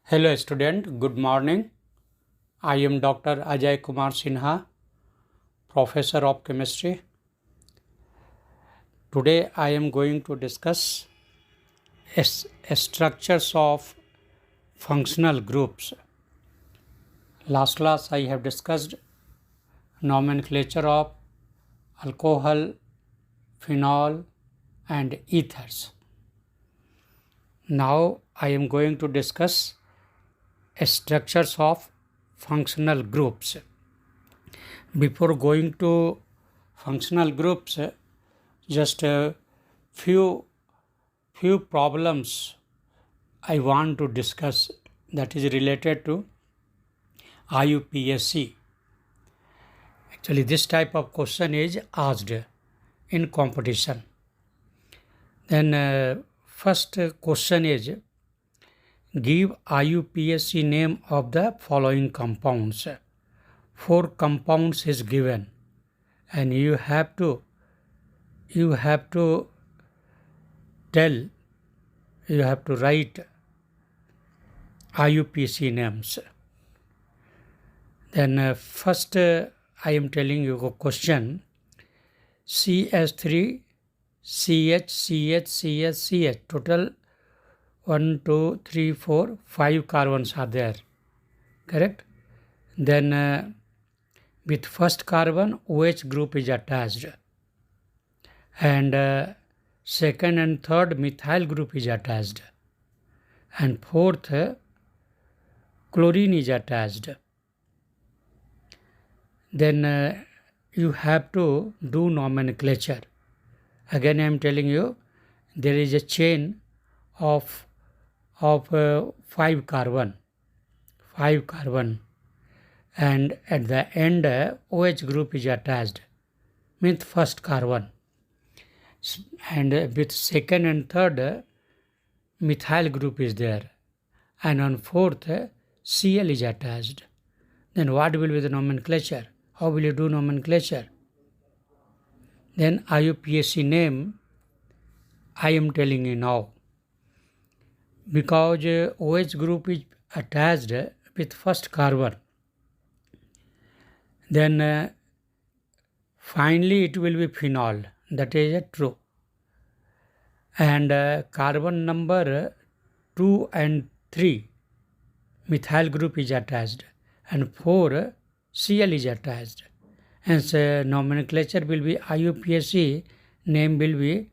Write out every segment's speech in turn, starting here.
Hello student, good morning. I am Dr. Ajay Kumar Sinha, Professor of Chemistry. Today I am going to discuss structures of functional groups. Last class I have discussed nomenclature of alcohol, phenol and ethers. Now I am going to discuss structures of functional groups. Before going to functional groups, just a few problems I want to discuss that is related to IUPAC. Actually, this type of question is asked in competition. Then first question is, give IUPAC name of the following compounds. 4 compounds is given and you have to write IUPAC names. Then first I am telling you a question. CH3, CH, CH, CH, CH. Total 1, 2, 3, 4, 5 carbons are there. Correct? Then with first carbon, OH group is attached. And second and third methyl group is attached. And fourth, chlorine is attached. Then you have to do nomenclature. Again I am telling you, there is a chain of 5 carbon, and at the end OH group is attached, means first carbon, and with second and third methyl group is there, and on fourth Cl is attached. Then what will be the nomenclature? How will you do nomenclature? Then IUPAC name I am telling you now. Because OH group is attached with first carbon, then finally it will be phenol. That is true. And carbon number 2 and 3 methyl group is attached, and 4 Cl is attached. Hence nomenclature will be IUPAC name will be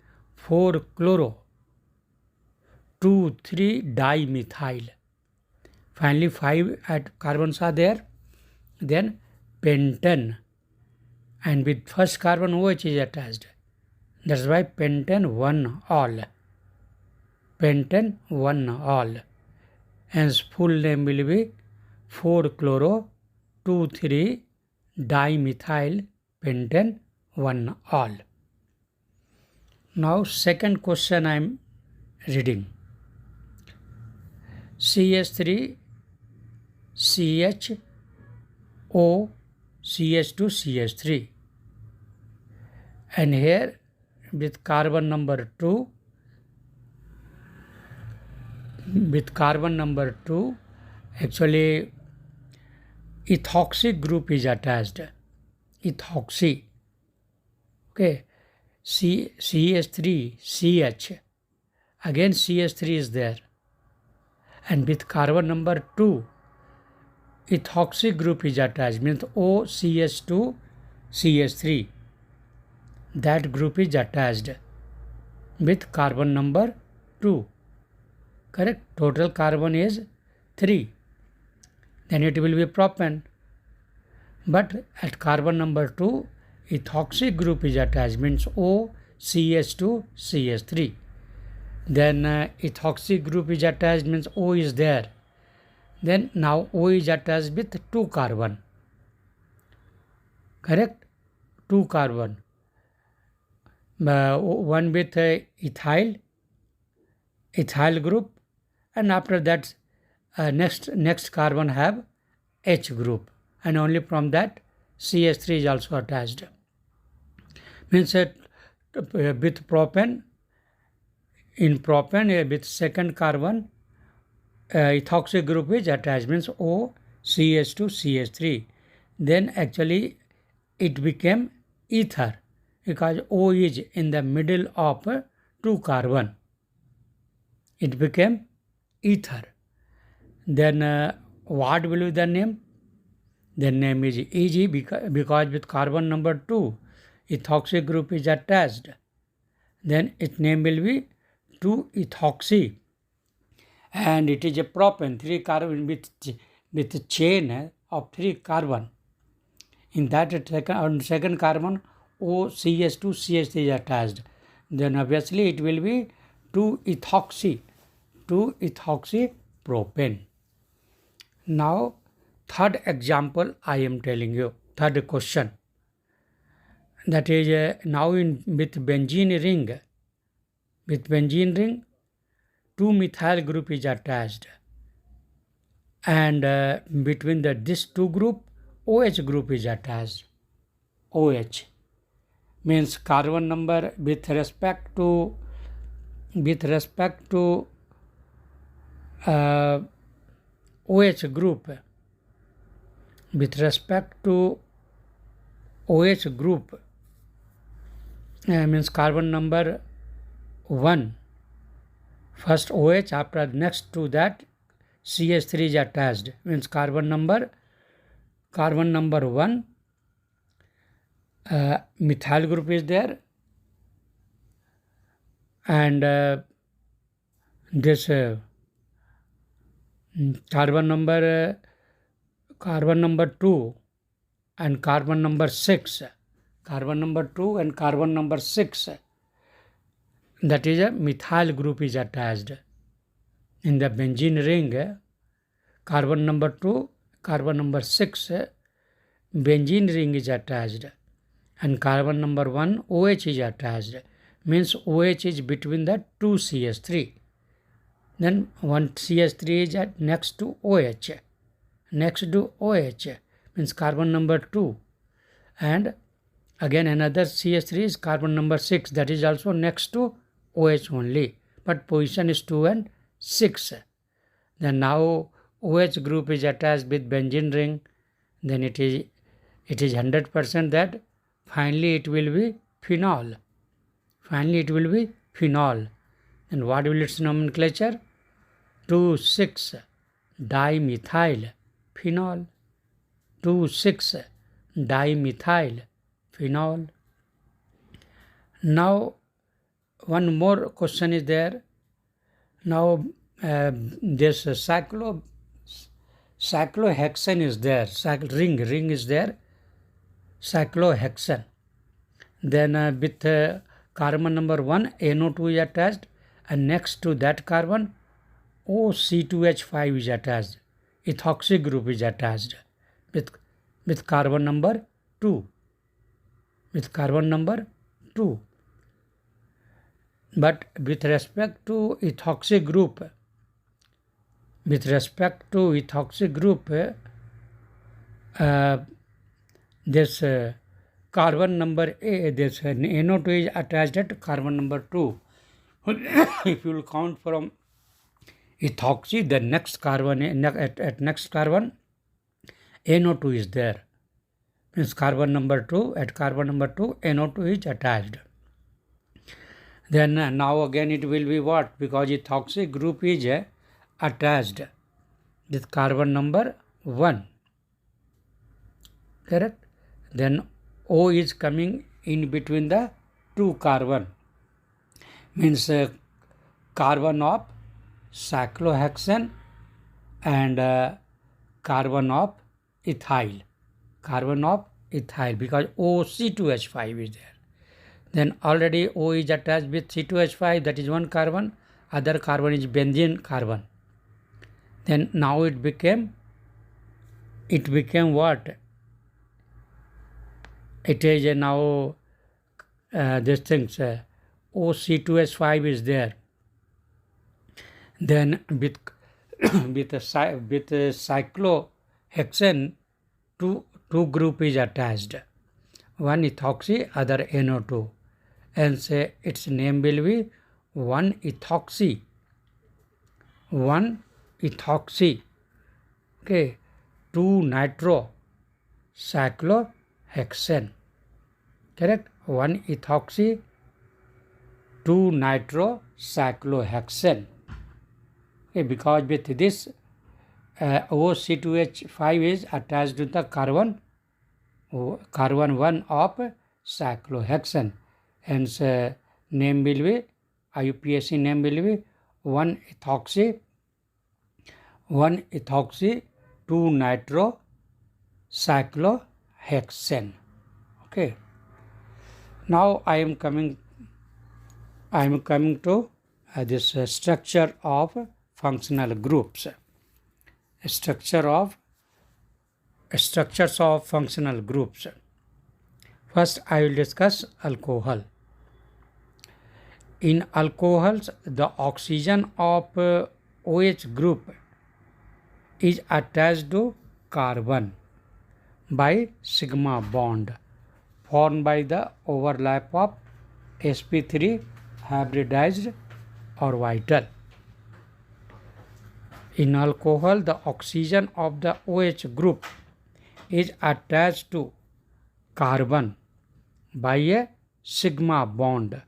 4-chloro 2,3-dimethyl. Finally 5 carbons are there. Then pentane, and with first carbon OH is attached. That's why pentane 1-all. Pentane 1-all. Hence full name will be 4-chloro 2,3-dimethyl pentane 1-all. Now second question I am reading. CH3, CH, O, CH2, CH3. And here with carbon number 2, actually ethoxy group is attached. Ethoxy. Okay. CH3, CH. Again CH3 is there. And with carbon number 2, ethoxy group is attached, means OCH2, CH3. That group is attached with carbon number 2. Correct? Total carbon is 3. Then it will be propane. But at carbon number 2, ethoxy group is attached, means OCH2, CH3. Then ethoxy group is attached, means O is there. Then now O is attached with 2 carbon. Correct? 2 carbon. One with ethyl group, and after that next carbon have H group, and only from that CH3 is also attached. Means with propane, in propane with second carbon ethoxy group is attached, means OCH2 CH3. Then actually it became ether because O is in the middle of two carbon. It became ether. Then what will be the name? The name is EG because with carbon number 2 ethoxy group is attached. Then its name will be 2-ethoxy. And it is a propane, 3 carbon with a chain of 3 carbon. In that second carbon OCH2 CH3 is attached. Then obviously it will be 2-ethoxy propane. Now third example I am telling you, third question. That is now with benzene ring. With benzene ring, 2-methyl group is attached. And between this two group, OH group is attached. OH means carbon number with respect to OH group. With respect to OH group means carbon number 1. First OH, after next to that CH3 is attached, means carbon number 1 methyl group is there, and this carbon number 2 and carbon number 6, that is a methyl group is attached. In the benzene ring, carbon number 2, carbon number 6, benzene ring is attached, and carbon number 1 OH is attached, means OH is between the two CH3. Then one CH3 is next to OH, means carbon number 2, and again another CH3 is carbon number 6, that is also next to OH only, but position is 2 and 6. Then now OH group is attached with benzene ring, then it is 100% that finally it will be phenol. And what will its nomenclature? 2,6-dimethyl phenol. 2,6-dimethyl phenol. Now one more question is there. Now this cyclohexane is there, ring is there, cyclohexane. Then with carbon number 1 NO2 is attached, and next to that carbon OC2H5 is attached. Ethoxy group is attached with carbon number 2. But with respect to ethoxy group, this carbon number this NO2 is attached at carbon number 2. If you will count from ethoxy, the next carbon at next carbon NO2 is there, means carbon number 2, at carbon number 2 NO2 is attached. Then now again it will be what? Because ethoxy group is attached with carbon number 1. Correct? Then O is coming in between the two carbon, means carbon of cyclohexane and carbon of ethyl, because OC2H5 is there. Then already O is attached with C2H5, that is one carbon, other carbon is benzene carbon. Then now it became what? It is now this things OC2H5 is there. Then with cyclohexane, two group is attached, one ethoxy, other NO2, and say its name will be 1-ethoxy ethoxy, okay, 2-nitrocyclohexane. Correct? 1-ethoxy 2-nitrocyclohexane. Okay, because with this OC2H5 is attached to the carbon 1 of cyclohexane. Hence, name will be, IUPAC name will be 1-ethoxy 2-nitrocyclohexane. Okay. Now I am coming to this structure of functional groups. Structures of functional groups. First, I will discuss alcohol. In alcohols, the oxygen of OH group is attached to carbon by sigma bond formed by the overlap of sp3 hybridized orbital. In alcohol, the oxygen of the OH group is attached to carbon by a sigma bond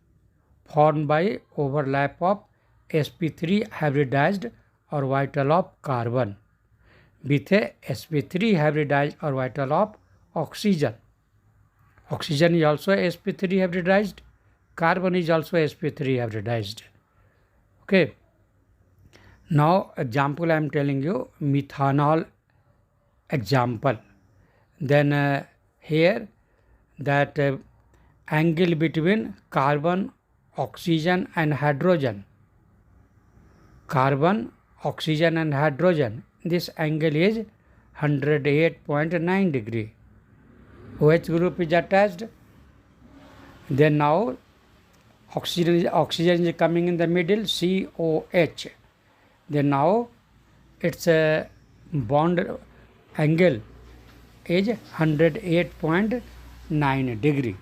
formed by overlap of sp3 hybridized orbital of carbon with a sp3 hybridized orbital of oxygen. Oxygen is also sp3 hybridized, carbon is also sp3 hybridized. Okay. Now, example I am telling you, methanol example. Then here that angle between carbon, oxygen and hydrogen. Carbon, oxygen and hydrogen. This angle is 108.9 degree. OH group is attached. Then now oxygen is coming in the middle, COH. Then now its bond angle is 108.9 degree.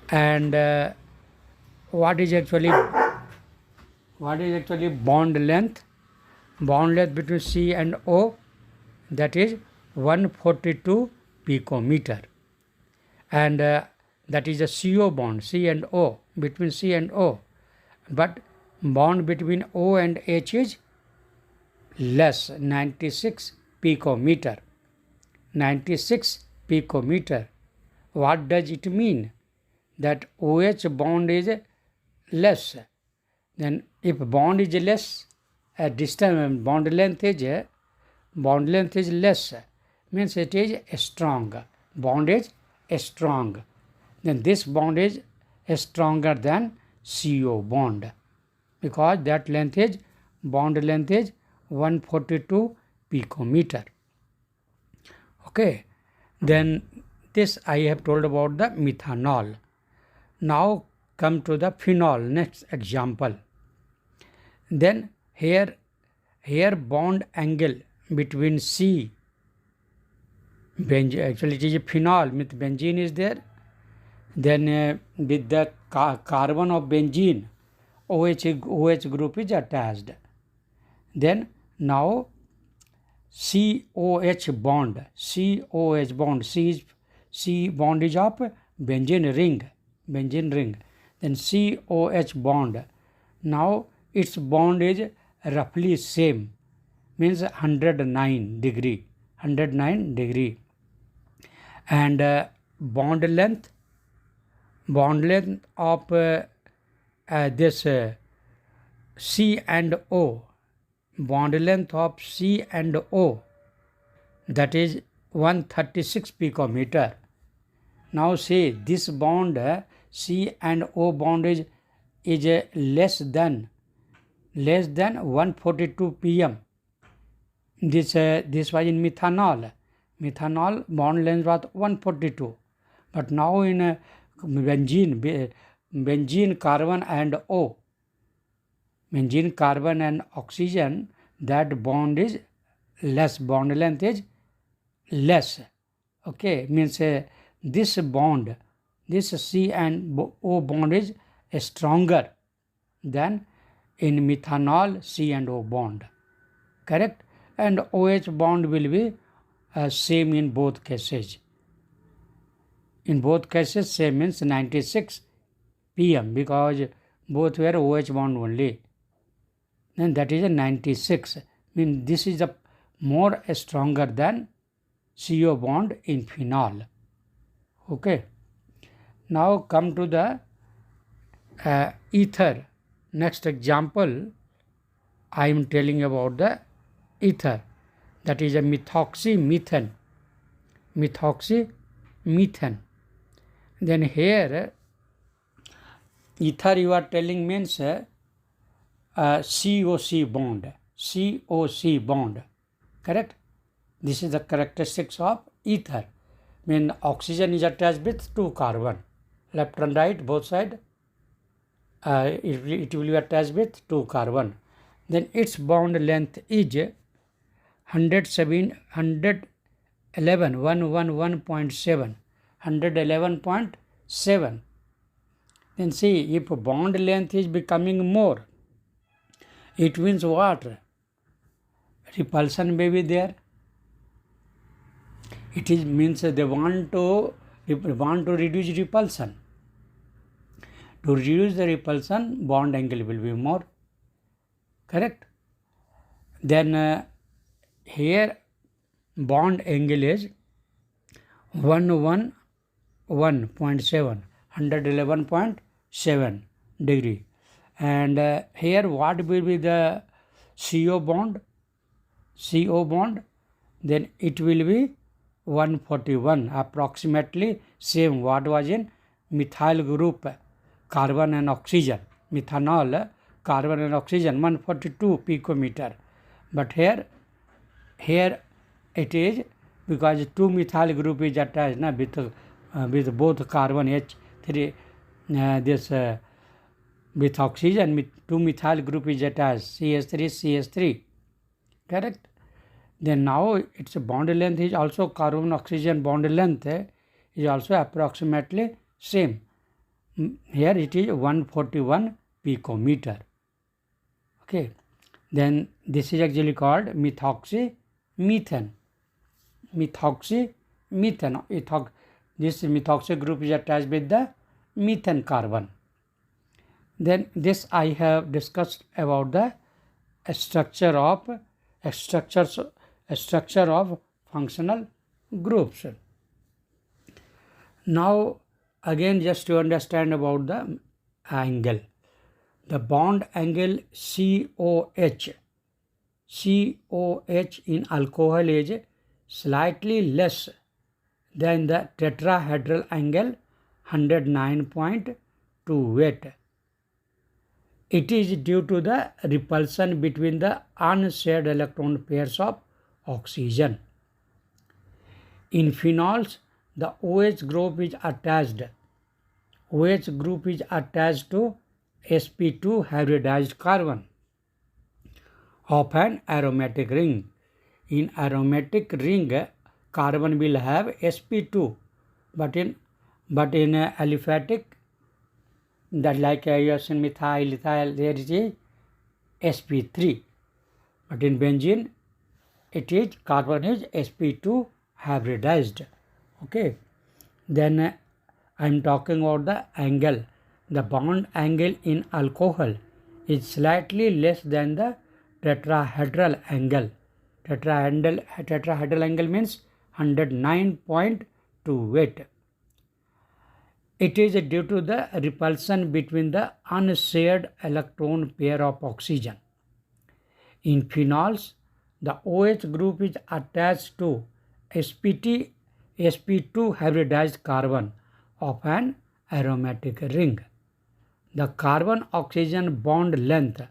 And what is actually bond length? Bond length between C and O, that is 142 picometer. And that is a CO bond, C and O, between C and O. But bond between O and H is less, 96 picometer. 96 picometer. What does it mean? That OH bond is less. Then if bond is less, at distance bond length is less, means it is strong. Bond is strong. Then this bond is stronger than CO bond, because that bond length is 142 picometer. Okay. Then this I have told about the methanol. Now come to the phenol, next example. Then here bond angle between C, actually it is a phenol, with benzene is there. Then with the carbon of benzene, OH group is attached. Then now COH bond, C bond is of benzene ring. Then COH bond, now its bond is roughly same, means 109 degree. And bond length of this C and O, bond length of C and O, that is 136 picometer. Now say this bond C and O bond is less than 142 pm. This was in methanol. Methanol bond length was 142. But now in benzene, carbon and O, benzene, carbon and oxygen, that bond is less, bond length is less. Okay, means this bond, this C and O bond is stronger than in methanol C and O bond. correct? And OH bond will be same in both cases. In both cases, same means 96 pm because both were OH bond only. Then that is a 96. Mean this is a more stronger than CO bond in phenol. Okay. Now come to the ether. Next example, I am telling about the ether. That is a methoxymethane. Methoxymethane. Then here, ether you are telling means COC bond. COC bond. Correct? This is the characteristics of ether. Mean oxygen is attached with 2 carbon. Left and right, both sides. It will be attached with 2 carbon. Then its bond length is 111.7. 111.7. Then see, if bond length is becoming more, it means what? Repulsion may be there. It is means they want to reduce repulsion. To reduce the repulsion, bond angle will be more. Correct? Then here bond angle is 111.7, 111.7 degree. And here what will be the CO bond? CO bond, then it will be 141, approximately same what was in methyl group, carbon and oxygen, methanol, carbon and oxygen, 142 picometer. But here it is because 2 methyl group is attached with both carbon H3, with oxygen, 2 methyl group is attached, CH3, correct? Then now its bond length is also carbon oxygen bond length is also approximately same. Here it is 141 picometer. Okay. Then this is actually called methoxymethane. Methoxymethane. This methoxy group is attached with the methane carbon. Then this I have discussed about the structure of functional groups. Now again just to understand about the angle. The bond angle COH in alcohol is slightly less than the tetrahedral angle 109.28. It is due to the repulsion between the unshared electron pairs of oxygen. In phenols, the OH group is attached to sp2 hybridized carbon of an aromatic ring. In aromatic ring, carbon will have sp2, but in aliphatic, that like iodine, methyl, ethyl, there is a sp3. But in benzene, carbon is sp2 hybridized. Okay. Then I am talking about the angle. The bond angle in alcohol is slightly less than the tetrahedral angle. Tetrahedral angle means 109.28. It is due to the repulsion between the unshared electron pair of oxygen. In phenols, the OH group is attached to sp2 hybridized carbon of an aromatic ring. The carbon-oxygen bond length,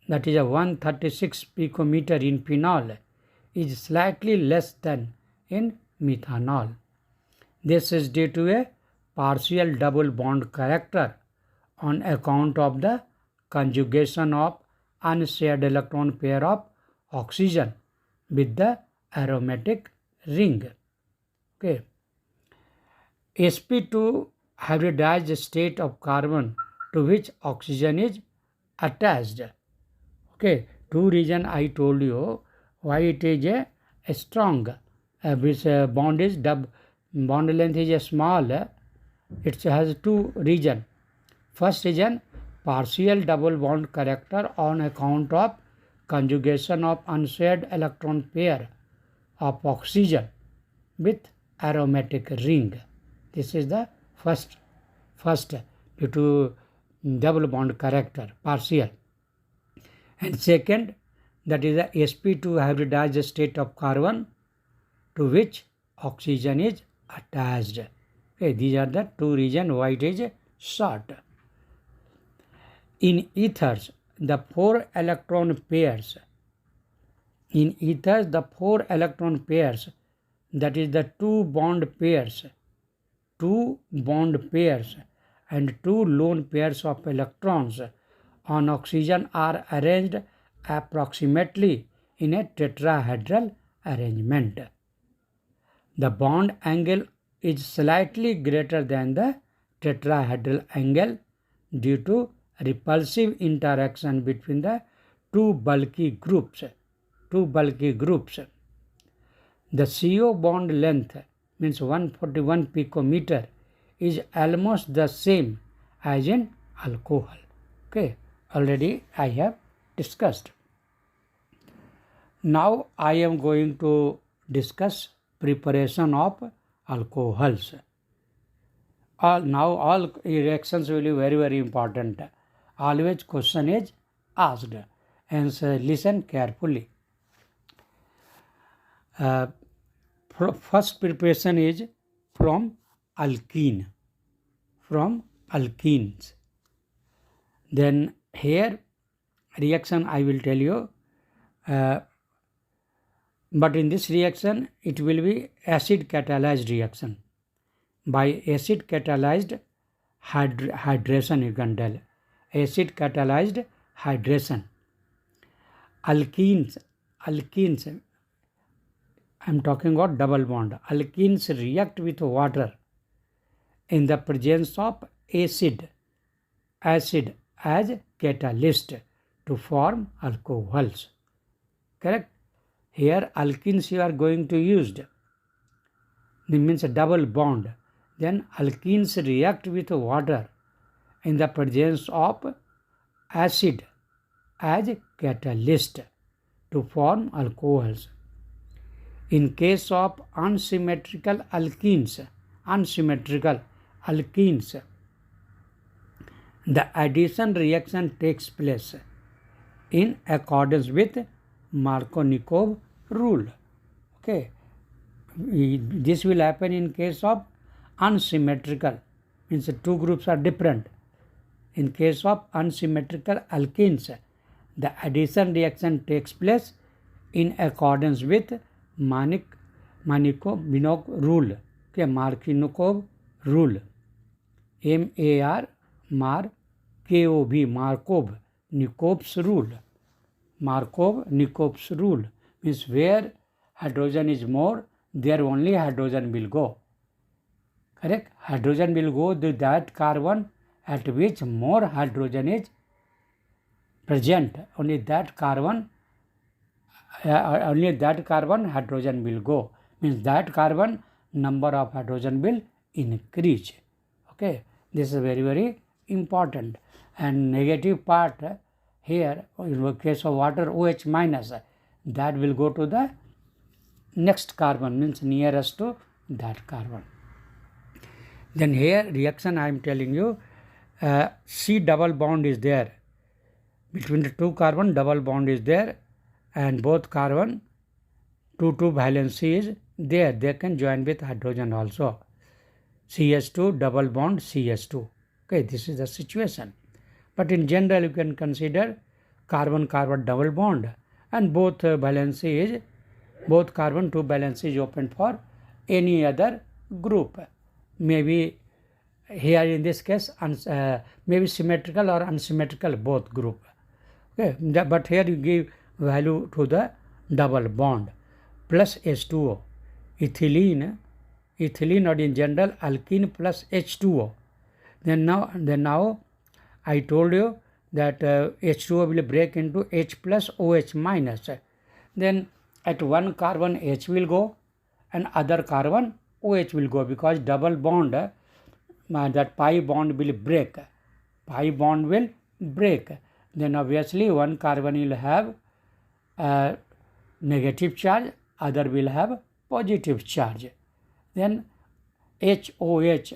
that is a 136 picometer in phenol, is slightly less than in methanol. This is due to a partial double bond character on account of the conjugation of unshared electron pair of oxygen with the aromatic ring. Okay. sp2 hybridized state of carbon to which oxygen is attached. Okay. two region I told you why it is a strong. Which bond is bond length is a small. It has two region. First region, partial double bond character on account of conjugation of unshaded electron pair of oxygen with aromatic ring. This is the first due to double bond character, partial. And second, that is the sp2 hybridized state of carbon to which oxygen is attached. Okay, these are the two reasons why it is short. In ethers, the four electron pairs, that is the two bond pairs and two lone pairs of electrons on oxygen are arranged approximately in a tetrahedral arrangement. The bond angle is slightly greater than the tetrahedral angle due to repulsive interaction between the two bulky groups. The CO bond length means 141 picometer is almost the same as in alcohol. Okay, already I have discussed. Now I am going to discuss preparation of alcohols. Now all reactions will be very, very important. Always question is asked and listen carefully. First preparation is from alkenes. Then here reaction I will tell you, but in this reaction it will be acid catalyzed reaction. By acid catalyzed hydration, you can tell. Acid catalyzed hydration. Alkenes, I am talking about double bond. Alkenes react with water in the presence of acid as catalyst to form alcohols. Correct? Here alkenes you are going to use. It means a double bond. Then alkenes react with water in the presence of acid as catalyst to form alcohols. In case of unsymmetrical alkenes, the addition reaction takes place in accordance with Markovnikov rule. Okay, this will happen in case of unsymmetrical, means the two groups are different. In case of unsymmetrical alkenes, the addition reaction takes place in accordance with Markovnikov rule. Okay, Markovnikov rule. Markovnikov's rule. Markovnikov's rule means where hydrogen is more, there only hydrogen will go. Correct? Hydrogen will go to that carbon at which more hydrogen is present. Only that carbon hydrogen will go. Means that carbon number of hydrogen will increase. Okay, this is very, very important. And negative part here, in the case of water, OH minus, that will go to the next carbon, means nearest to that carbon. Then here reaction I am telling you, C double bond is there. Between the two carbon, double bond is there, and both carbon 2 valency is there. They can join with hydrogen also. CH2 double bond CH2. Okay, this is the situation. But in general, you can consider carbon-carbon double bond, and both valency is, both carbon 2 valency is open for any other group. Maybe here in this case, maybe symmetrical or unsymmetrical both group. Okay, but here you give value to the double bond plus H2O. Ethylene or in general alkene plus H2O. Then now I told you that H2O will break into H plus OH minus. Then at one carbon H will go and other carbon OH will go, because double bond, that pi bond will break. Pi bond will break. Then obviously one carbon will have a negative charge, other will have positive charge. Then OH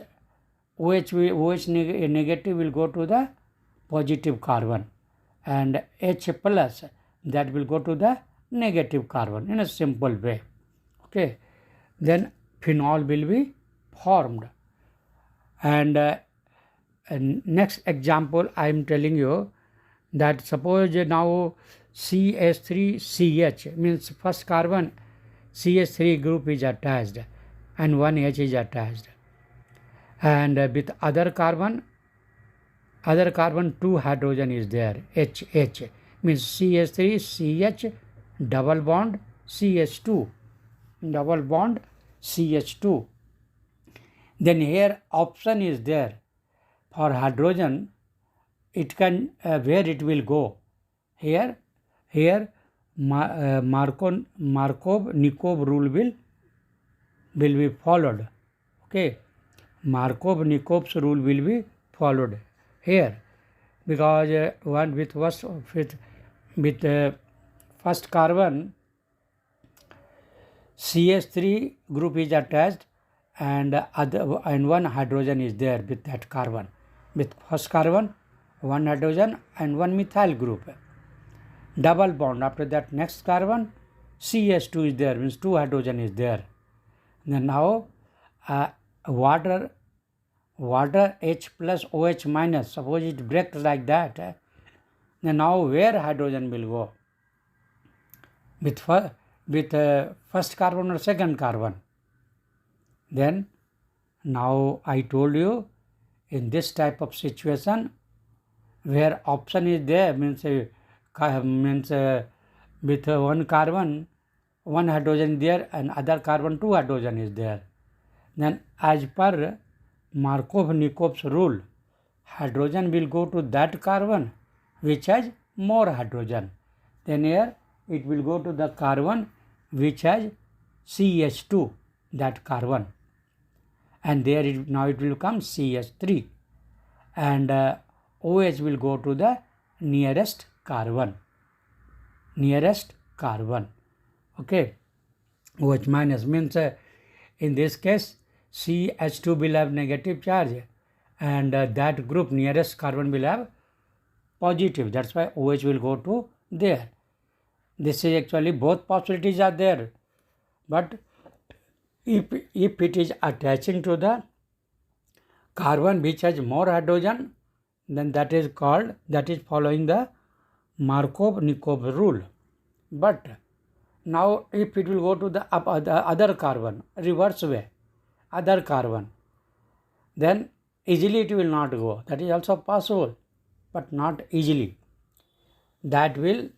negative will go to the positive carbon, and H plus that will go to the negative carbon in a simple way. Okay, then phenol will be formed. And next example I am telling you that suppose now CH3CH means first carbon CH3 group is attached and one H is attached, and with other carbon two hydrogen is there, H means CH3CH double bond CH2. Then here option is there for hydrogen, it can where it will go. Here Markov-Nikov rule will be followed. Okay, Markov-Nikov's rule will be followed here, because one with first carbon CH3 group is attached and one hydrogen is there with that carbon. With first carbon one hydrogen and one methyl group. Double bond, after that next carbon CH2 is there, means two hydrogen is there. Then now water H plus OH minus, suppose it breaks like that, then now where hydrogen will go? With first carbon or second carbon? Then now I told you, in this type of situation where option is there, means with one carbon one hydrogen there and other carbon two hydrogen is there, then as per Markov-Nikov's rule, hydrogen will go to that carbon which has more hydrogen. Then here it will go to the carbon which has CH2, that carbon, and there now it will come CH3, and OH will go to the nearest carbon. Okay, OH minus means in this case CH2 will have negative charge and that group nearest carbon will have positive. That's why OH will go to there. This is actually both possibilities are there, but if it is attaching to the carbon which has more hydrogen, then that is following the Markov-Nikov rule. But now if it will go to the other carbon, reverse way, other carbon, then easily it will not go. That is also possible, but not easily. That will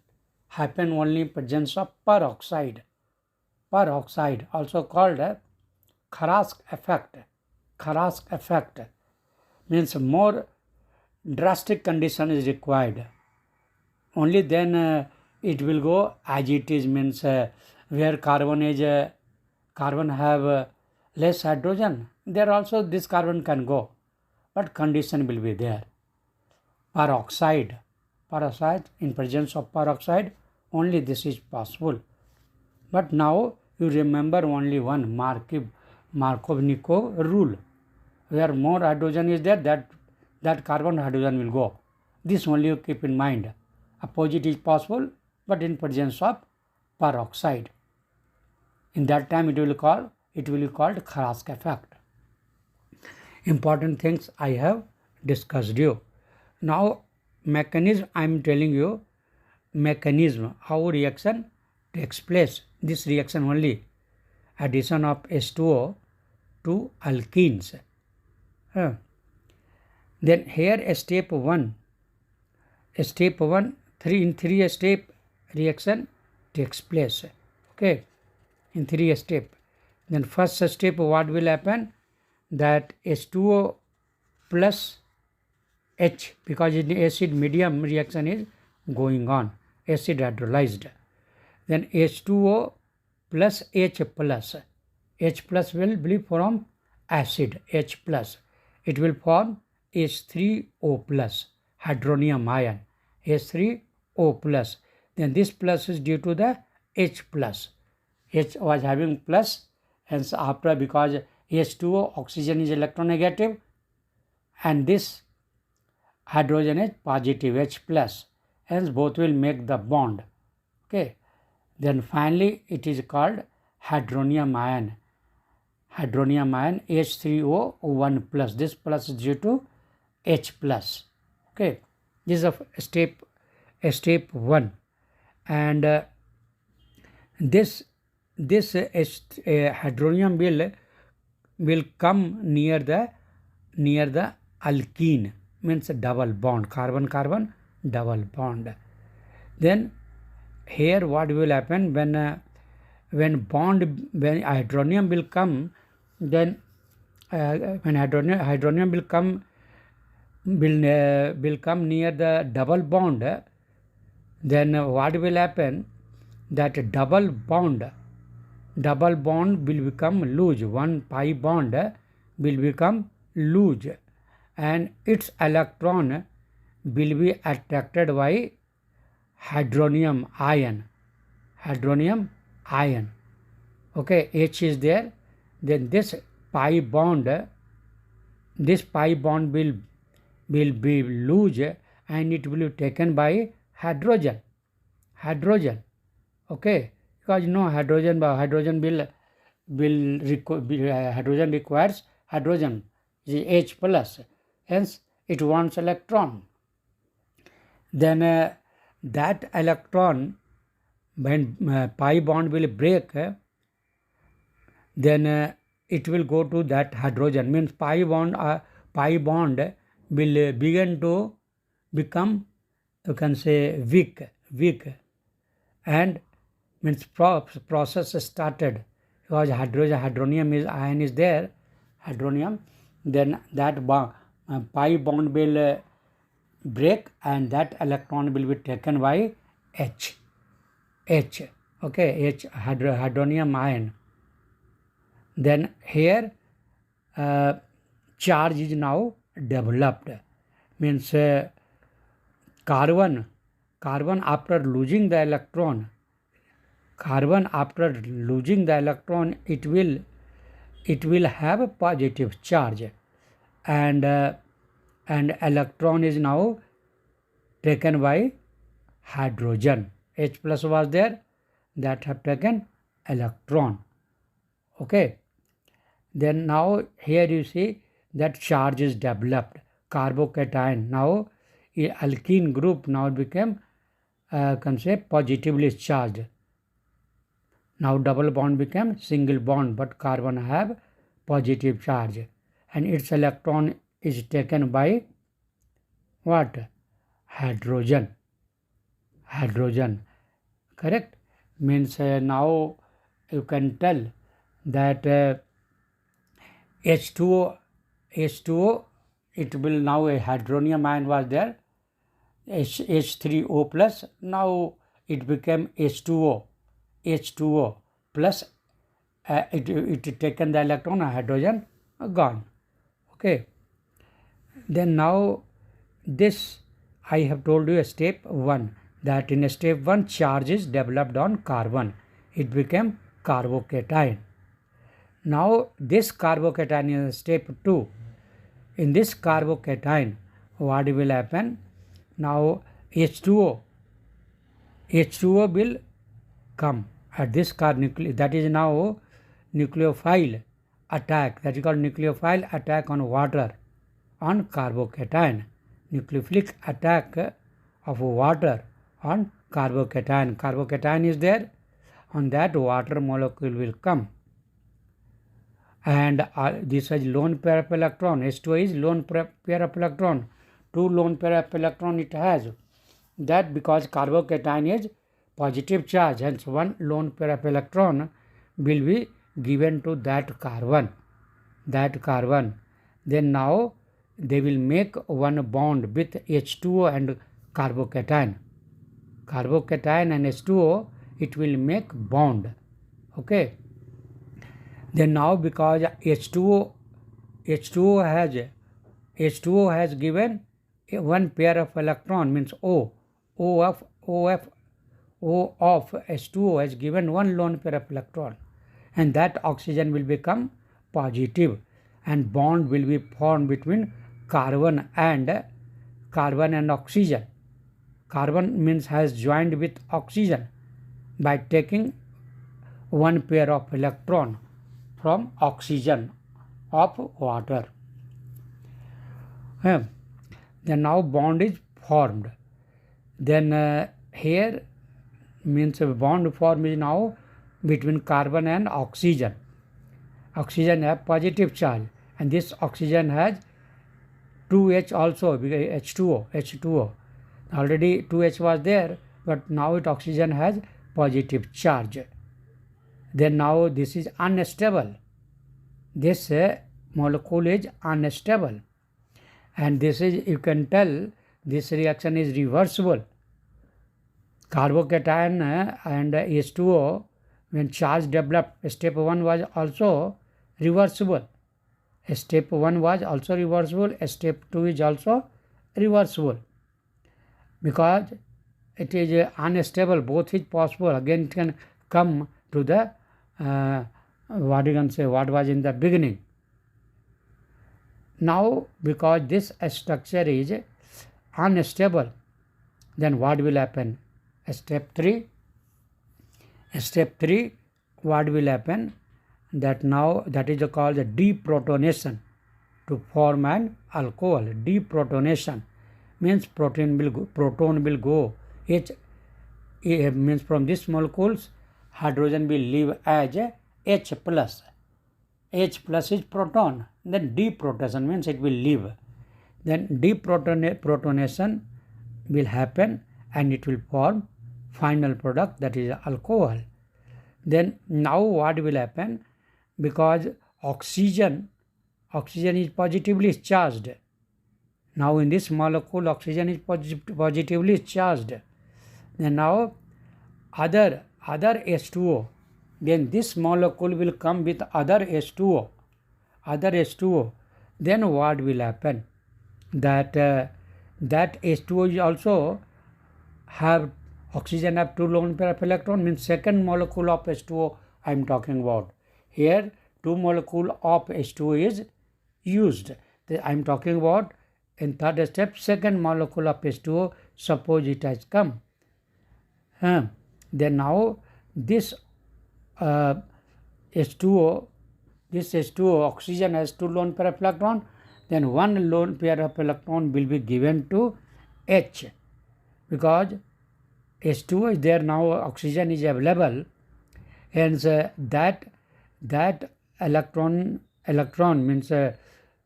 happen only in presence of peroxide. Peroxide, also called a Karask effect. Karask effect means more drastic condition is required. Only then it will go as it is, means where carbon have less hydrogen, there also this carbon can go, but condition will be there. Peroxide, in presence of peroxide, only this is possible. But now you remember only one Markov-Nikov rule. Where more hydrogen is there, that carbon hydrogen will go. This only you keep in mind. Opposite is possible, but in presence of peroxide. In that time it will be called Karask effect. Important things I have discussed you. Now mechanism, I am telling you mechanism, how reaction takes place. This reaction only, addition of H2O to alkenes. Then here step 1, in 3 step reaction takes place. Okay, in 3 step. Then first step what will happen, that H2O plus H, because in the acid medium reaction is going on, acid hydrolyzed. Then H2O plus H plus. H plus will be from acid, H plus. It will form H3O plus, hydronium ion, H3O plus. Then this plus is due to the H plus. H was having plus, hence after, because H2O, oxygen is electronegative, and this hydrogen is positive, H plus, hence both will make the bond. Okay. Then finally it is called hydronium ion. Hydronium ion H3O1 plus. This plus is due to H plus. Okay. This is step 1. And this hydronium will come near the alkene, means double bond, carbon double bond. Then here what will happen, when hydronium will come, then when hydronium will come near the double bond, then what will happen, that double bond will become loose. One pi bond will become loose, and its electron will be attracted by hydronium ion. Okay, H is there. Then this pi bond will be loose, and it will be taken by hydrogen. Okay, because hydrogen hydrogen requires hydrogen, is H plus, hence it wants electron. Then that electron, when pi bond will break, then it will go to that hydrogen, means pi bond will begin to become, you can say, weak, and means process started, because hydronium ion is there, hydronium, then that pi bond will break, and that electron will be taken by H. Okay, H, hydronium ion. Then here charge is now developed, means carbon after losing the electron, it will have a positive charge, and electron is now taken by hydrogen. H plus was there, that have taken electron. Okay. Then now here you see that charge is developed, carbocation. Now alkene group now became positively charged. Now double bond became single bond, but carbon have positive charge, and its electron is taken by what? Hydrogen. Correct? Means now you can tell that H2O, it will now, a hydronium ion was there, H3O plus, now it became H2O plus, it taken the electron, hydrogen gone. Okay. Then now this I have told you step 1, that in step 1 charge is developed on carbon, it became carbocation. Now this carbocation is step 2. In this carbocation, what will happen? Now H2O will come at this nucleus, that is now nucleophile attack, that is called nucleophile attack on water, on carbocation, nucleophilic attack of water on carbocation. Carbocation is there, on that water molecule will come, and this is lone pair of electron. H2O is lone pair of electron, 2 lone pair of electron it has, that because carbocation is positive charge, hence 1 lone pair of electron will be given to that carbon. Then now they will make one bond with H2O and carbocation. Carbocation and H2O, it will make bond. Okay. Then now because H2O has given one pair of electron, means O of H2O has given one lone pair of electron, and that oxygen will become positive and bond will be formed between carbon and oxygen. Carbon means has joined with oxygen by taking one pair of electron from oxygen of water. Then now bond is formed. Then here means a bond formed is now between carbon and oxygen. Oxygen have positive charge, and this oxygen has 2H also, H2O. Already 2H was there, but now oxygen has positive charge. Then now this is unstable. This molecule is unstable, and this is, you can tell, this reaction is reversible. Carbocation and H2O, when charge developed, step 1 was also reversible. Step 1 was also reversible. Step 2 is also reversible. Because it is unstable, both is possible. Again, it can come to the what you can say, what was in the beginning. Now, because this structure is unstable, then what will happen? Step 3, what will happen? That now, that is called the deprotonation to form an alcohol. Deprotonation means proton will go. H means from these molecules, hydrogen will leave as H plus. H plus is proton. Then deprotonation means it will leave. Then deprotonation will happen and it will form final product, that is alcohol. Then now what will happen? Because oxygen is positively charged. Now in this molecule, oxygen is positively charged. And now other H2O, then this molecule will come with other H2O. Then what will happen? That H2O is also have oxygen have 2 lone pair of electron, means second molecule of H2O I am talking about. Here 2 molecule of H2O is used. I am talking about in third step, second molecule of H2O, suppose it has come. Then now this H2O, oxygen has 2 lone pair of electron, then 1 lone pair of electron will be given to H. Because H2O is there, now oxygen is available, and that electron means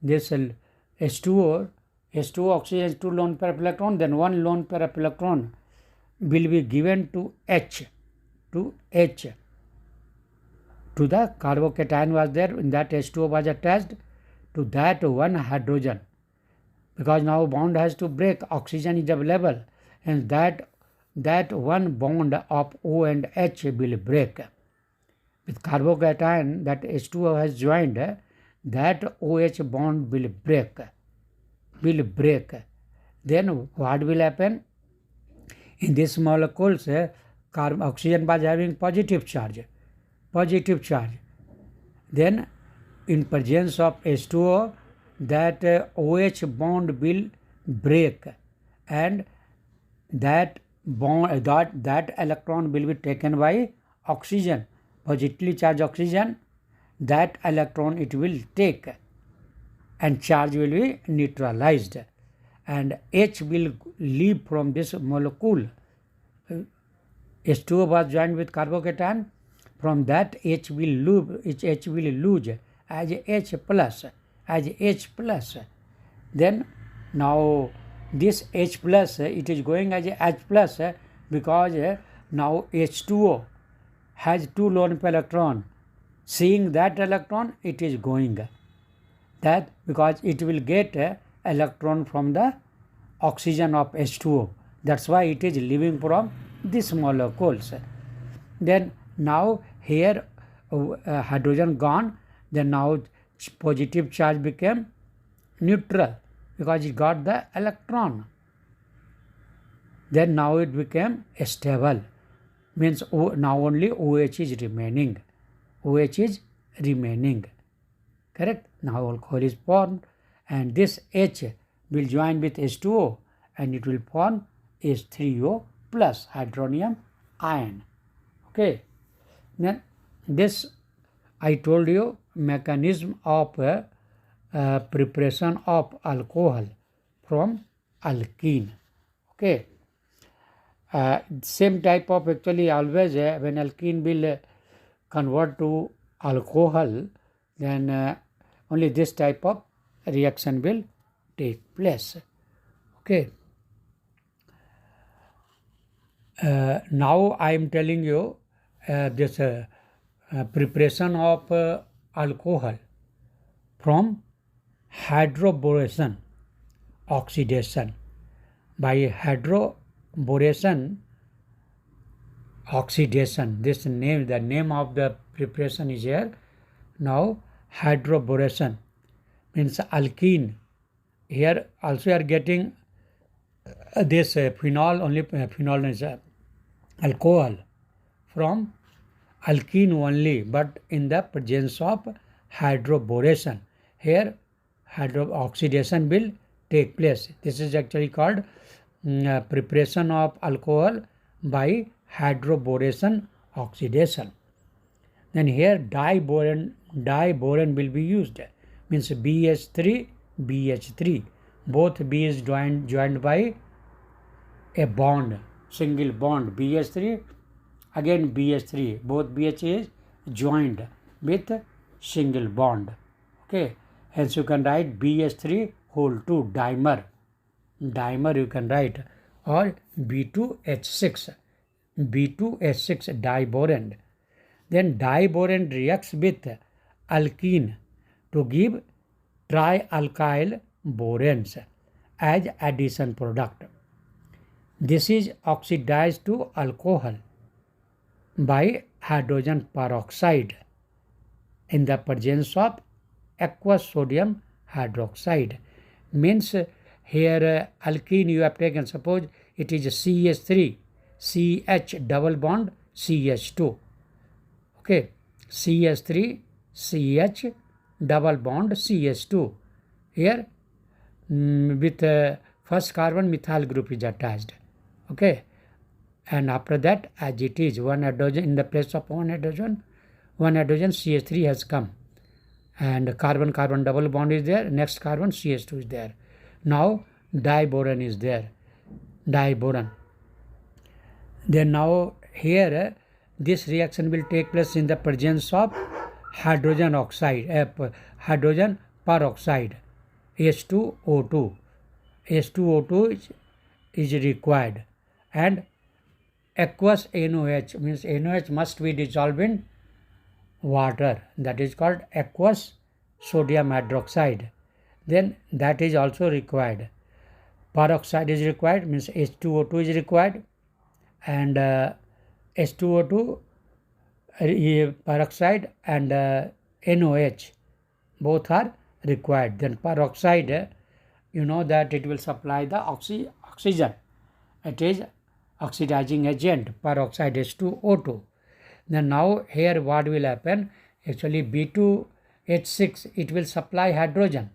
this H2O oxygen has 2 lone pair of electron, then 1 lone pair of electron will be given to H. To the carbocation was there, in that H2O was attached to that one hydrogen. Because now bond has to break, oxygen is available, and that one bond of O and H will break. With carbocation that H2O has joined, that OH bond will break. Then what will happen? In these molecules, oxygen was having positive charge. Then in presence of H2O, that OH bond will break, and that electron will be taken by oxygen, positively charged oxygen. That electron it will take, and charge will be neutralized, and H will leave from this molecule. H2O was joined with carbocation. From that H will lose as H plus. Then now this H plus, it is going as H plus because now H2O has 2 lone pair electron. Seeing that electron, it is going. That because it will get electron from the oxygen of H2O. That's why it is leaving from these molecules. Then now here hydrogen gone, then now positive charge became neutral because it got the electron. Then now it became stable, means now only OH is remaining. OH is remaining, correct? Now alcohol is formed, and this H will join with H2O and it will form H3O plus hydronium ion. Okay, then this I told you mechanism of preparation of alcohol from alkene. Okay, same type of actually always when alkene will convert to alcohol, then only this type of reaction will take place. Okay. Now I am telling you this preparation of alcohol from hydroboration oxidation. By hydroboration oxidation, this name, the name of the preparation is here. Now hydroboration means alkene. Here also you are getting this phenol, only phenol is alcohol from alkene only, but in the presence of hydroboration. Here hydroxidation will take place. This is actually called preparation of alcohol by hydroboration oxidation. Then here diboron will be used, means BH3, BH3. Both B is joined by a bond, single bond, BH3, again BH3. Both BH is joined with single bond. Okay, hence you can write BH3 whole 2 dimer. Dimer you can write, or B2H6, B2H6 diboron. Then diboron reacts with alkene to give trialkyl boranes as addition product. This is oxidized to alcohol by hydrogen peroxide in the presence of aqueous sodium hydroxide. Means here alkene you have taken, suppose it is CH3, CH double bond CH2. Okay, CH3, CH double bond CH2. Here with first carbon methyl group is attached. Okay, and after that, as it is, one hydrogen in the place of one hydrogen CH3 has come, and carbon double bond is there, next carbon CH2 is there. Now diboron is there, diboron. Then now here this reaction will take place in the presence of hydrogen oxide, hydrogen peroxide, H2O2. H2O2 is required, and aqueous NOH, means NOH must be dissolved in water, that is called aqueous sodium hydroxide. Then that is also required. Peroxide is required, means H2O2 is required, and H2O2 peroxide and NOH both are required. Then peroxide, you know that it will supply the oxygen. It is oxidizing agent, peroxide H2O2. Then now here what will happen? Actually B2H6, it will supply hydrogen.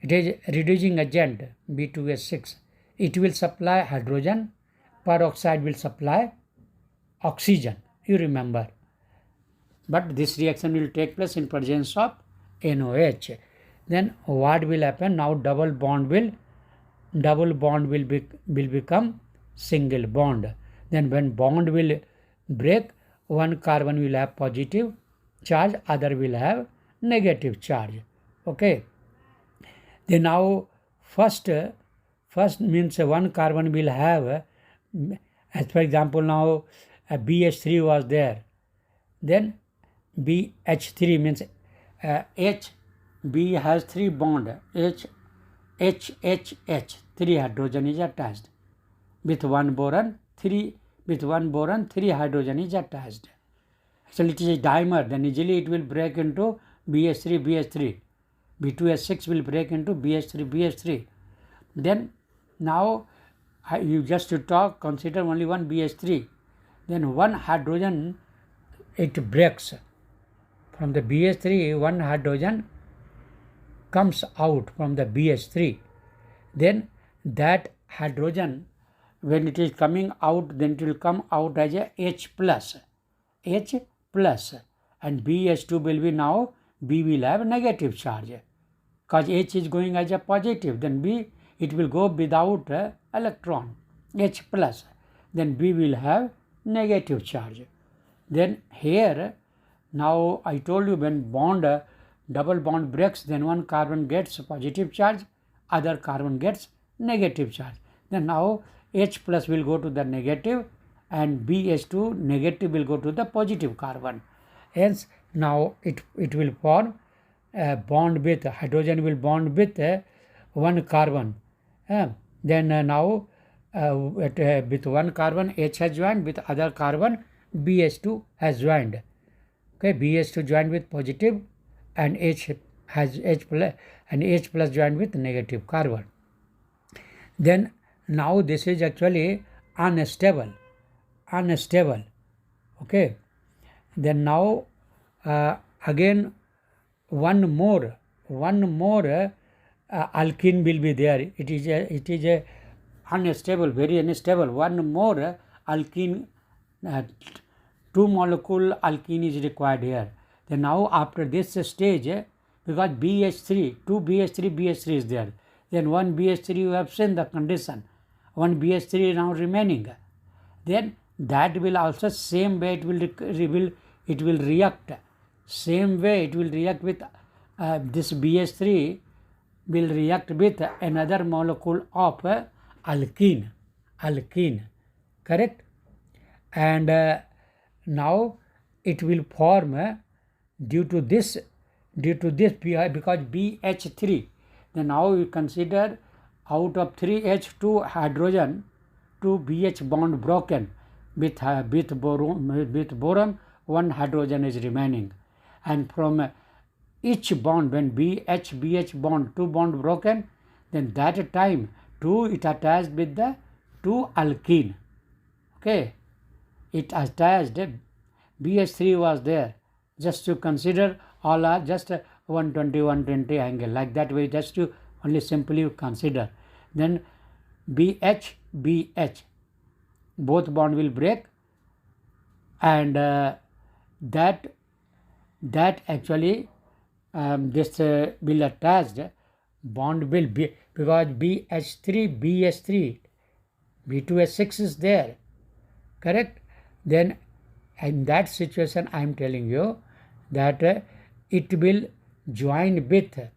It is reducing agent B2H6. It will supply hydrogen, peroxide will supply oxygen, you remember. But this reaction will take place in presence of NOH. Then what will happen? Now double bond will become single bond. Then when bond will break, one carbon will have positive charge, other will have negative charge. Okay. Then now first means one carbon will have, as for example now BH3 was there. Then BH3 means B has 3 bond, H HHH, 3 hydrogen is attached. With one boron, 3 hydrogen is attached. Actually, it is a dimer, then easily it will break into BH3. B2S6 will break into BH3. Then now you just to talk, consider only one BH3. Then one hydrogen, it breaks. From the BH3, one hydrogen comes out from the BH3. Then that hydrogen, when it is coming out, then it will come out as a H plus. And BH2 will be now, B will have negative charge. Because H is going as a positive, then B, it will go without electron, H plus. Then B will have negative charge. Then here, now I told you when double bond breaks, then one carbon gets positive charge, other carbon gets negative charge. Then now H plus will go to the negative and BH2 negative will go to the positive carbon. Hence, now it will form a bond with, hydrogen will bond with one carbon. Then now with one carbon H has joined, with other carbon BH2 has joined. Okay, BH2 joined with positive and H plus joined with negative carbon. Then now this is actually unstable. Okay. Then now again one more alkene will be there. It is a unstable, very unstable. One more alkene, 2 molecule alkene is required here. Then now after this stage, because BH3, 2 BH3 is there. Then one BH3 you have seen the condition. One BH3 now remaining. Then that will also same way it will react. Same way it will react with this BH3 will react with another molecule of alkene. Correct? And now it will form due to this because BH3. Then now you consider out of 3H2 hydrogen, 2 BH bond broken with boron, one hydrogen is remaining. And from each bond, when BH bond, 2 bond broken, then that time 2 it attached with the 2 alkene. Okay, it attached, BH3 was there. Just to consider all are just 120 angle, like that way, just to only simply consider. Then BH, both bond will break, and that actually this will attached bond will be, because BH3 B2S6 is there, correct? Then in that situation I am telling you that it will join with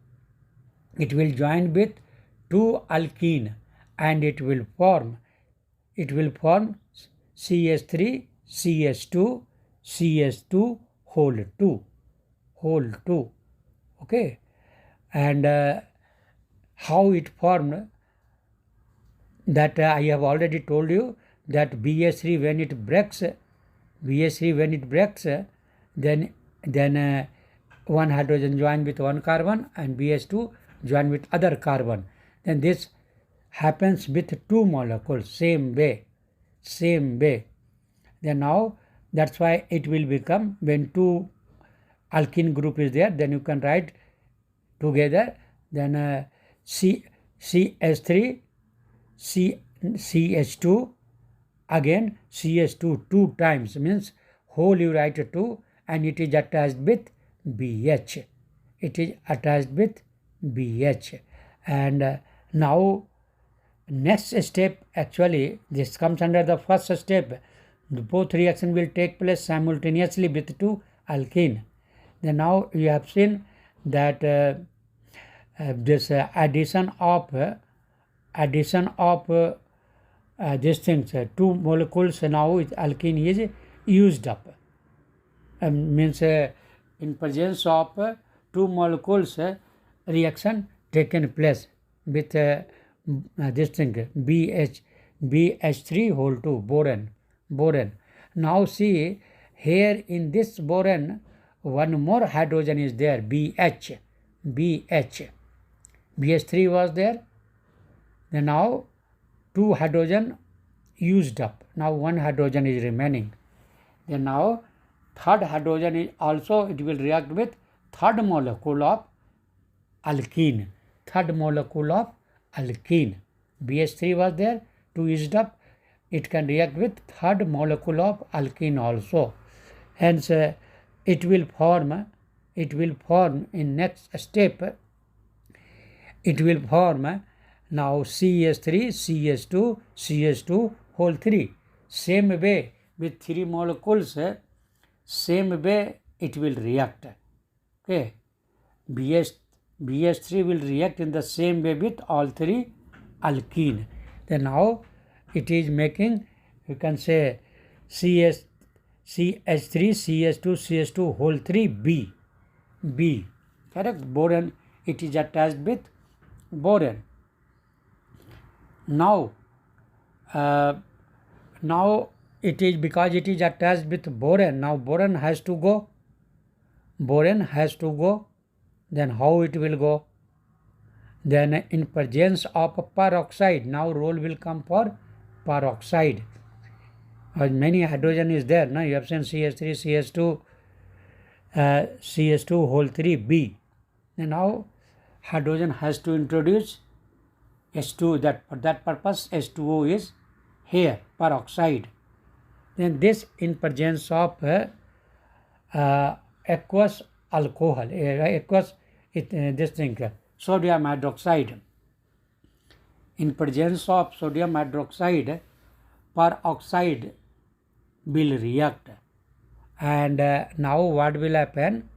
2 alkene and it will form CH3 CH2 whole 2. Okay, and how it formed, that I have already told you, that BH3 when it breaks, then one hydrogen join with one carbon and BH2 join with other carbon. Then this happens with 2 molecules, same way. Then now that's why it will become, when 2 alkene group is there, then you can write together, then CH3 CH2, again CH2 2 times, means whole you write 2, and it is attached with BH. And now next step, actually this comes under the first step. Both reaction will take place simultaneously with 2 alkene. Then now you have seen that this addition of these things, 2 molecules now with alkene is used up. Means in presence of 2 molecules reaction taken place. with this thing BH3 whole 2 boron. Now see here in this boron one more hydrogen is there, BH. BH3 was there. Then now 2 hydrogen used up. Now 1 hydrogen is remaining. Then now third hydrogen is also, it will react with third molecule of alkene. BH3 was there, 2 used up. It can react with third molecule of alkene also. Hence it will form in next step, it will form now CH3, CH2 whole 3. Same way with 3 molecules, same way it will react. Okay, BH3 will react in the same way with all 3 alkene. Then now it is making, you can say CH3, CH2 whole 3 B. Correct? Boron, it is attached with boron. Now it is, because it is attached with boron, now boron has to go. Then how it will go? Then in presence of peroxide, now role will come for peroxide. As many hydrogen is there, now you have seen CH3, CH2 whole 3 B. And now hydrogen has to introduce H2, that for that purpose H2O is here, peroxide. Then this in presence of aqueous alcohol, sodium hydroxide. In presence of sodium hydroxide, peroxide will react. And now what will happen?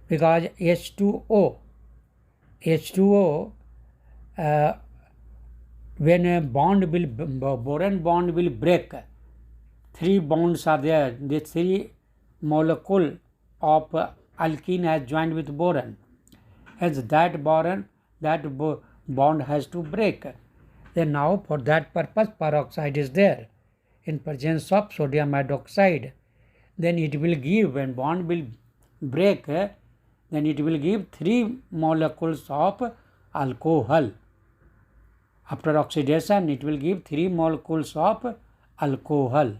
Because H2O when a boron bond will break, 3 bonds are there. The 3 molecule of alkene has joined with boron. Hence that bond has to break. Then now for that purpose peroxide is there in presence of sodium hydroxide. Then it will give, when bond will break, then it will give 3 molecules of alcohol. After oxidation, it will give 3 molecules of alcohol.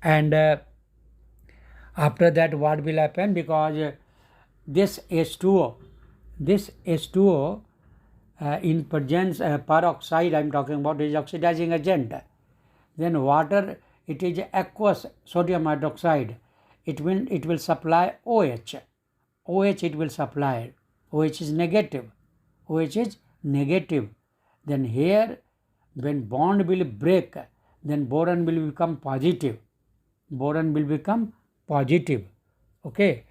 And after that what will happen? Because this H2O in presence peroxide I am talking about is oxidizing agent. Then water, it is aqueous sodium hydroxide. It will supply OH. It will supply. OH is negative. Then here when bond will break, then boron will become positive. Okay.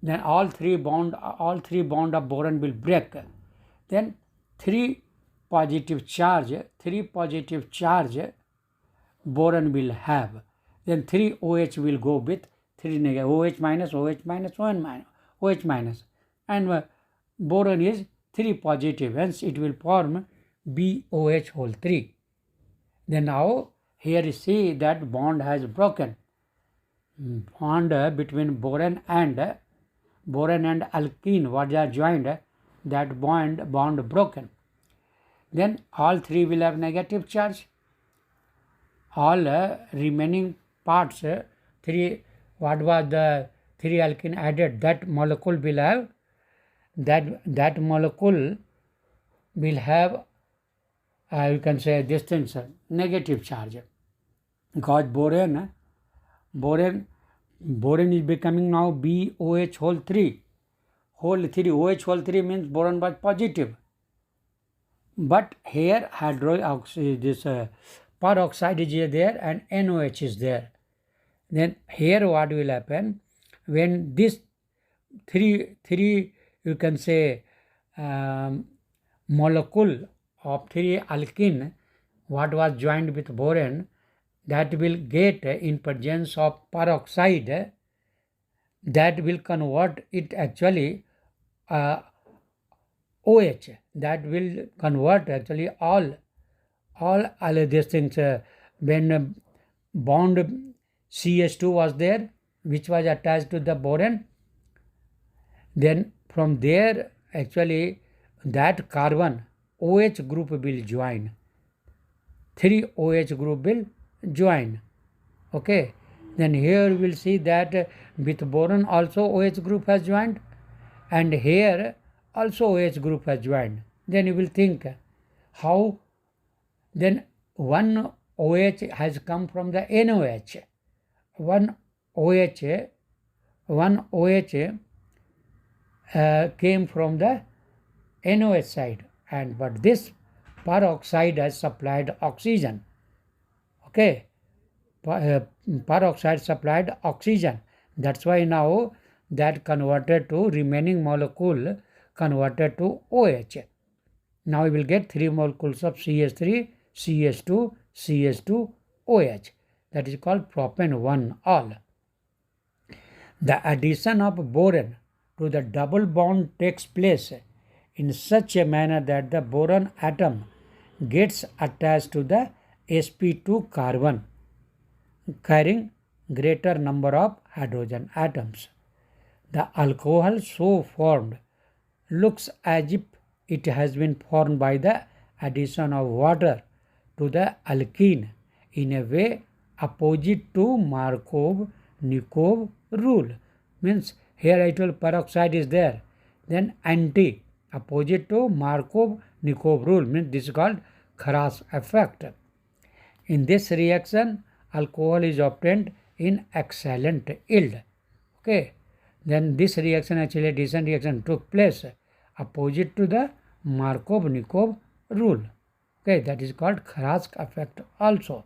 Then all three bond of boron will break. Then 3 positive charge boron will have. Then 3 OH will go with 3 negative, OH minus, and boron is 3 positive, hence it will form BOH whole 3. Then now here you see that bond has broken. Bond between boron and alkene, what they are joined, that bond broken. Then all 3 will have negative charge. All remaining parts, 3, what was the 3 alkene added, that molecule will have, that molecule will have, you can say this thing, negative charge. Because boron is becoming now BOH whole 3. OH whole 3 means boron was positive. But here peroxide is there and NOH is there. Then here what will happen? When this 3 you can say molecule of 3 alkene, what was joined with boron, that will get in presence of peroxide, that will convert it actually OH that will convert actually all these things. When bond CH2 was there, which was attached to the boron, then from there actually that carbon OH group will join. 3 OH group will join. Okay. Then here we will see that with boron also OH group has joined, and here also OH group has joined. Then you will think how then one OH has come from the NOH. One OH came from the NOH side, and but this peroxide has supplied oxygen. Okay, peroxide supplied oxygen. That's why now that converted to remaining molecule converted to OH. Now we will get 3 molecules of CH3, CH2, CH2, OH. That is called propane 1-all. The addition of boron to the double bond takes place in such a manner that the boron atom gets attached to the sp2 carbon, carrying greater number of hydrogen atoms. The alcohol so formed looks as if it has been formed by the addition of water to the alkene in a way opposite to Markov-Nikov rule. Means here I told peroxide is there, then anti opposite to Markov-Nikov rule, means this is called Kharas effect. In this reaction, alcohol is obtained in excellent yield. Okay, then this reaction actually addition reaction took place opposite to the Markov-Nikov rule. Okay, that is called Kharas effect also.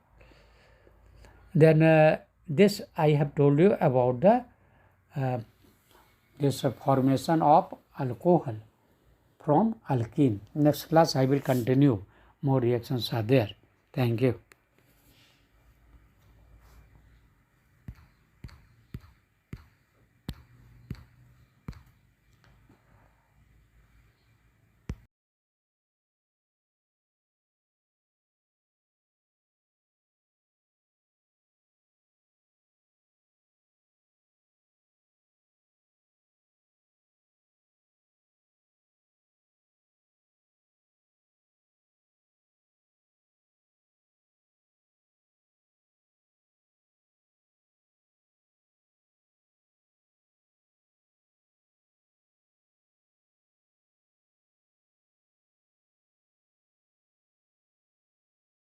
Then this I have told you about the this formation of alcohol from alkene. Next class I will continue. More reactions are there. Thank you.